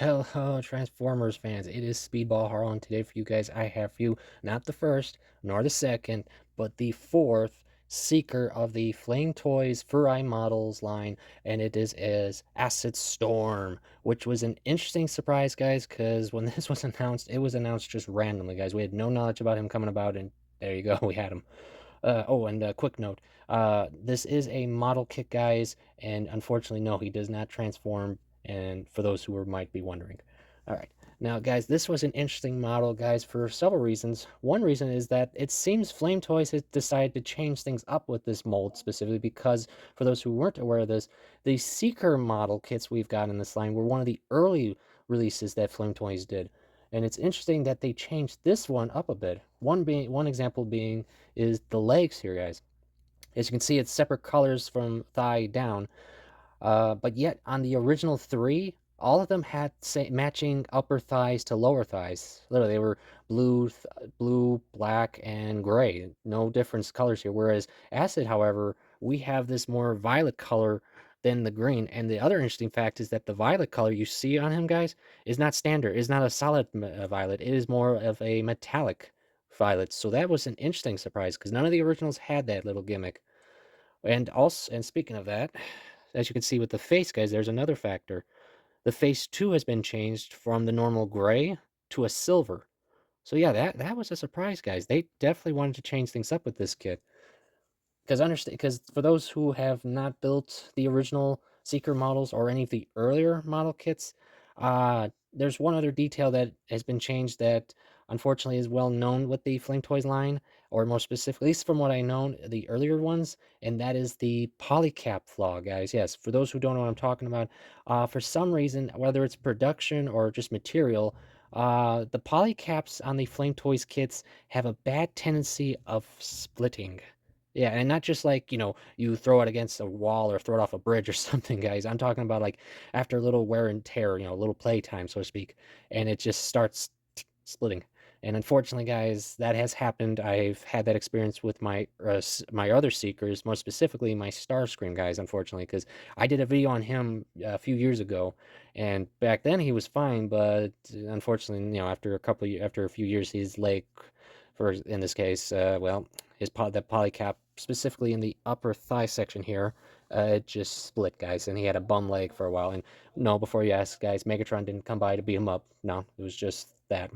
Hello, Transformers fans. It is Speedball Harlan today for you guys. I have for you not the first nor the second, but the fourth seeker of the Flametoys Furai models line, and it is Acid Storm, which was an interesting surprise, guys, because when this was announced, it was announced just randomly, guys. We had no knowledge about him coming about, and there you go, we had him. Oh, and a quick note. This is a model kit, guys, and unfortunately, no, he does not transform. And for those who might be wondering. All right. Now, guys, this was an interesting model, guys, for several reasons. One reason is that it seems Flame Toys has decided to change things up with this mold specifically because, for those who weren't aware of this, the Seeker model kits we've got in this line were one of the early releases that Flame Toys did. And it's interesting that they changed this one up a bit. One example being is the legs here, guys. As you can see, it's separate colors from thigh down, but yet on the original three, all of them had matching upper thighs to lower thighs. Literally, they were blue, black, and gray. No difference colors here. Whereas Acid, however, we have this more violet color than the green. And the other interesting fact is that the violet color you see on him, guys, is not standard. Is not a solid violet. It is more of a metallic violet. So that was an interesting surprise because none of the originals had that little gimmick. And speaking of that, as you can see with the face, guys, there's another factor. The face too has been changed from the normal gray to a silver. So yeah, that was a surprise, guys. They definitely wanted to change things up with this kit. Because for those who have not built the original Seeker models or any of the earlier model kits, there's one other detail that has been changed that unfortunately is well known with the Flame Toys line, or more specifically, at least from what I know, the earlier ones, and that is the polycap flaw, guys. Yes, for those who don't know what I'm talking about, for some reason, whether it's production or just material, the polycaps on the Flame Toys kits have a bad tendency of splitting. Yeah, and not just like, you throw it against a wall or throw it off a bridge or something, guys. I'm talking about like after a little wear and tear, a little playtime, so to speak, and it just starts splitting. And unfortunately, guys, that has happened. I've had that experience with my other seekers, more specifically my Starscream guys, unfortunately, because I did a video on him a few years ago, and back then he was fine, but unfortunately, after a few years, his leg, for in this case, well, the polycap specifically in the upper thigh section here, it just split, guys, and he had a bum leg for a while. And no, before you ask, guys, Megatron didn't come by to beat him up. No, it was just that.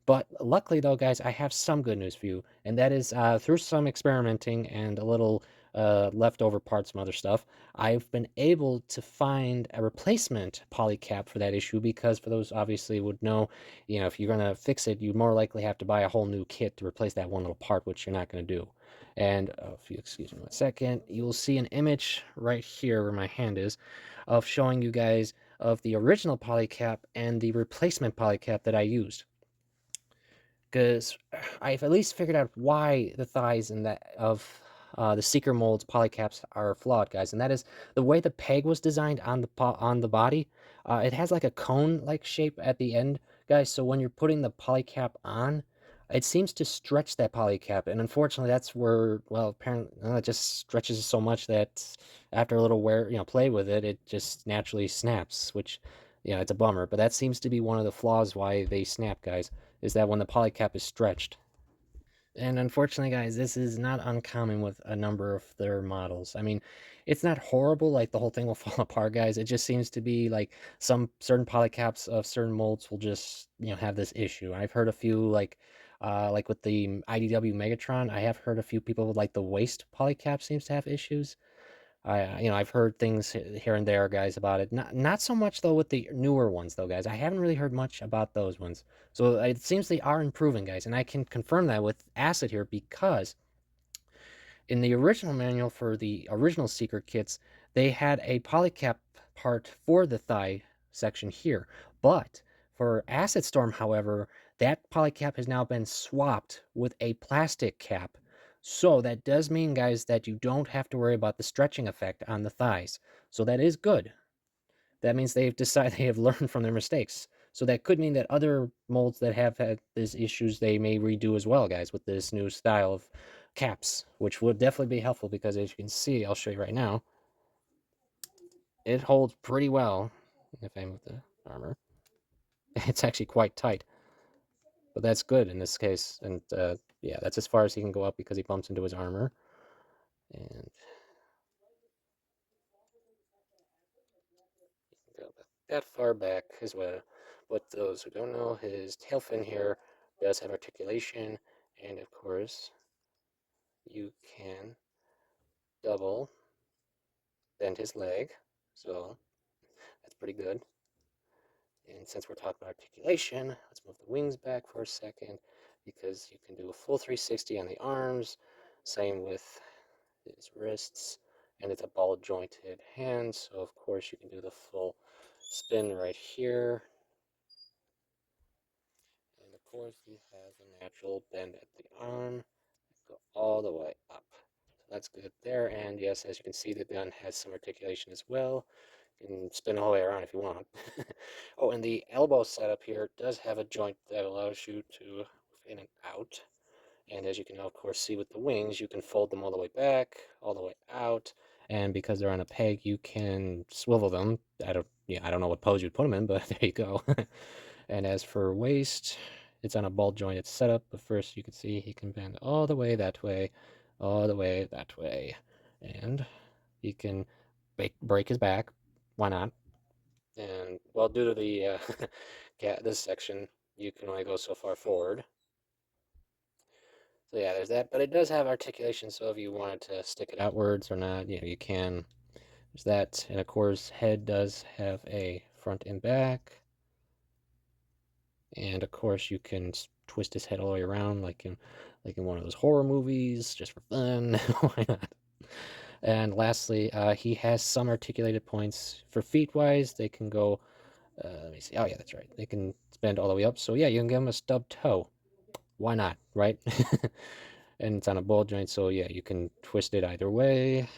But luckily, though, guys, I have some good news for you, and that is through some experimenting and a little leftover parts, some other stuff, I've been able to find a replacement polycap for that issue because for those obviously would know, if you're going to fix it, you more likely have to buy a whole new kit to replace that one little part, which you're not going to do. And if you excuse me 1 second, you'll see an image right here where my hand is of showing you guys of the original polycap and the replacement polycap that I used. Because I've at least figured out why the thighs in that of the Seeker mold's polycaps are flawed, guys, and that is the way the peg was designed on the body. It has like a cone-like shape at the end, guys. So when you're putting the polycap on, it seems to stretch that polycap, and unfortunately, that's where, well, apparently, it just stretches so much that after a little play with it, it just naturally snaps, which, it's a bummer. But that seems to be one of the flaws why they snap, guys, is that when the polycap is stretched. And unfortunately, guys, this is not uncommon with a number of their models. I mean, it's not horrible, like the whole thing will fall apart, guys. It just seems to be like some certain polycaps of certain molds will just, have this issue. I've heard a few like with the IDW Megatron, I have heard a few people with like the waist polycap seems to have issues. I've heard things here and there, guys, about it. Not so much though with the newer ones, though, guys. I haven't really heard much about those ones. So it seems they are improving, guys, and I can confirm that with Acid here because in the original manual for the original Seeker kits, they had a polycap part for the thigh section here, but for Acid Storm, however, that polycap has now been swapped with a plastic cap. So that does mean, guys, that you don't have to worry about the stretching effect on the thighs. So that is good. That means they've decided they have learned from their mistakes. So that could mean that other molds that have had these issues, they may redo as well, guys, with this new style of caps, which would definitely be helpful because as you can see, I'll show you right now, it holds pretty well. If I move the armor. It's actually quite tight, but that's good in this case. And yeah, that's as far as he can go up because he bumps into his armor. And go that far back as well. But those who don't know, his tail fin here does have articulation, and of course, you can double bend his leg. So that's pretty good. And since we're talking about articulation, let's move the wings back for a second because you can do a full 360 on the arms. Same with his wrists. And it's a ball jointed hand, so of course you can do the full spin right here. And of course he has a natural bend at the arm. Go all the way up. So that's good there. And yes, as you can see, the gun has some articulation as well. You can spin the whole way around if you want. Oh, and the elbow setup here does have a joint that allows you to move in and out. And as you can, of course, see with the wings, you can fold them all the way back, all the way out. And because they're on a peg, you can swivel them. I don't know what pose you'd put them in, but there you go. And as for waist, it's on a ball jointed setup. But first, you can see he can bend all the way that way, all the way that way. And he can break his back. Why not? And well, due to the this section, you can only go so far forward. So yeah, there's that. But it does have articulation, so if you wanted to stick it outwards or not, you can. There's that. And of course, head does have a front and back. And of course, you can twist his head all the way around, like in one of those horror movies, just for fun. Why not? And lastly, he has some articulated points for feet wise. They can go. Let me see. Oh yeah, that's right. They can bend all the way up. So yeah, you can give him a stub toe. Why not, right? And it's on a ball joint, so yeah, you can twist it either way.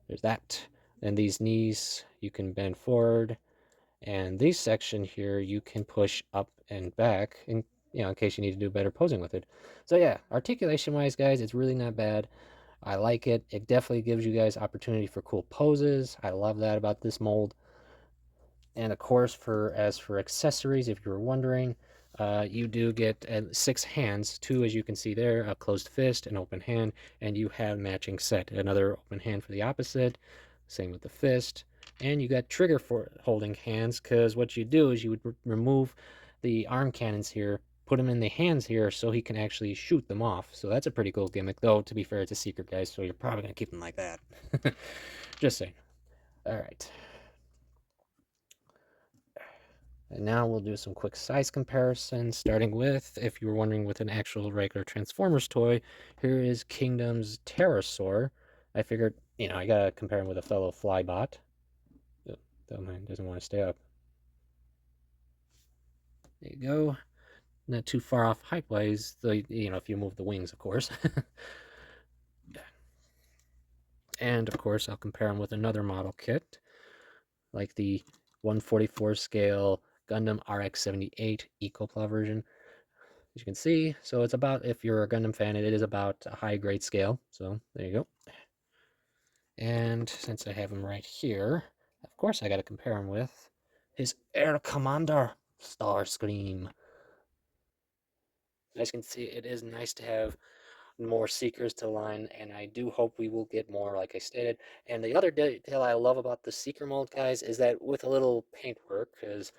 There's that. And these knees, you can bend forward. And this section here, you can push up and back in case you need to do better posing with it. So yeah, articulation wise, guys, it's really not bad. I like it. It definitely gives you guys opportunity for cool poses. I love that about this mold. And of course, as for accessories, if you were wondering, you do get 6 hands, two as you can see there, a closed fist, an open hand, and you have matching set. Another open hand for the opposite, same with the fist, and you got trigger for holding hands, because what you do is you would remove the arm cannons here, put them in the hands here, so he can actually shoot them off. So that's a pretty cool gimmick, though. To be fair, it's a secret, guys, so you're probably gonna keep them like that. Just saying. All right. And now we'll do some quick size comparisons, starting with, if you were wondering with an actual regular Transformers toy, here is Kingdom's Pterosaur. I figured, I gotta compare him with a fellow Flybot. Oh, that man doesn't want to stay up. There you go. Not too far off height-wise, if you move the wings, of course. And, of course, I'll compare him with another model kit, like the 144 scale Gundam RX-78 EcoPlaw version. As you can see, so it's about, if you're a Gundam fan, it is about a high grade scale. So there you go. And since I have him right here, of course I got to compare him with his Air Commander Starscream. As you can see, it is nice to have more Seekers to line, and I do hope we will get more, like I stated. And the other detail I love about the Seeker mold, guys, is that with a little paintwork, because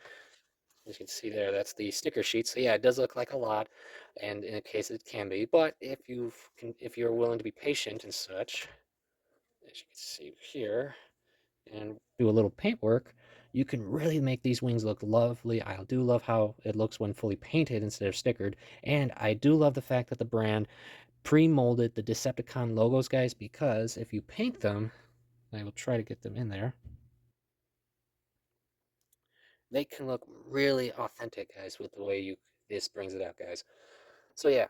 as you can see there, that's the sticker sheet. So yeah, it does look like a lot, and in a case it can be. But if you're willing to be patient and such, as you can see here, and do a little paintwork, you can really make these wings look lovely. I do love how it looks when fully painted instead of stickered, and I do love the fact that the brand pre-molded the Decepticon logos, guys, because if you paint them, I will try to get them in there. They can look really authentic, guys, with the way this brings it out, guys. So yeah,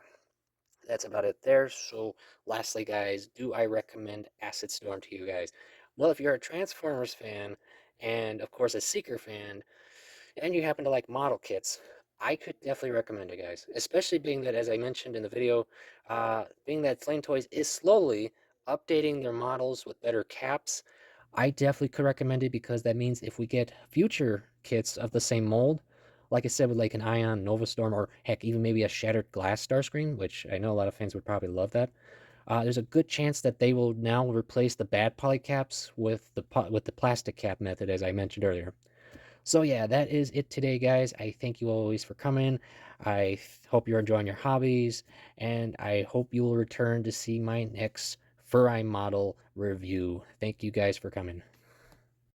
that's about it there. So lastly, guys, do I recommend AcidStorm to you guys? Well, if you're a Transformers fan and of course a Seeker fan, and you happen to like model kits, I could definitely recommend it, guys. Especially being that, as I mentioned in the video, being that Flametoys is slowly updating their models with better caps. I definitely could recommend it because that means if we get future kits of the same mold, like I said, with like an Ion Nova Storm, or heck, even maybe a Shattered Glass Starscream, which I know a lot of fans would probably love that. There's a good chance that they will now replace the bad polycaps with the plastic cap method, as I mentioned earlier. So yeah, that is it today, guys. I thank you always for coming. Hope you're enjoying your hobbies, and I hope you will return to see my next Furai model review. Thank you guys for coming.